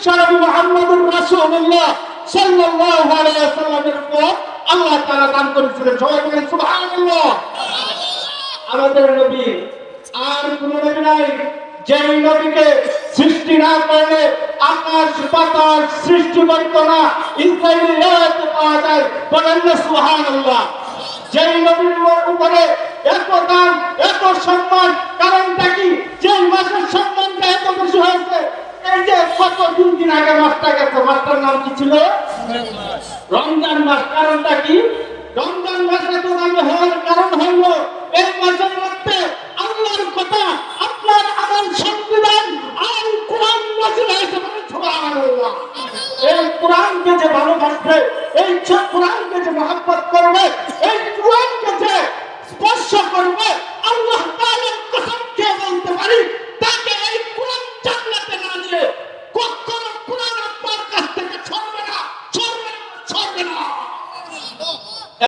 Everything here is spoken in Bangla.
বিশ্বনবী মুহাম্মদুর রাসূলুল্লাহ সাল্লাল্লাহু আলাইহি ওয়াসাল্লামের উপর আল্লাহ তাআলা দান করেছিলেন। সবাই বলেন সুবহানাল্লাহ। আমাদের নবী আর কোন নবী নাই যেই নবীকে সৃষ্টি না করলে আকাশ পাতাল সৃষ্টি করত না। ইসরাঈলিয়াত পাওয়া যায়, বলেন না সুবহানাল্লাহ। যেই নবীর উপরে এত দাম এত সম্মান, কারণটা কি? যে মাসের সম্মানটা এত বেশি হয়েছে, এই যে কত দিন আগে মাসটা গেছে, মাসটার নাম কি ছিল? রমজান মাস। কারণটা কি? রমজান মাস এত দামি হওয়ার কারণ হইল এই মাসের মধ্যে আল্লাহর কথা, আপনার আমার সংবিধান আর কোরআন নাযিল হয়েছে। সুবহানাল্লাহ। এই কোরআনকে যে ভালোবাসবে, এই কোরআনকে যে মহব্বত করবে, এই কোরআনকে যে স্পর্শ করবে, আল্লাহ তাআলার কসম খেয়ে বলতে পারি, তাকে এই কোরআন জান্নাতে না নিয়ে কখনো কোরআন আপনার কাছ থেকে ছড়বে না, ছড়বে না, ছড়বে না।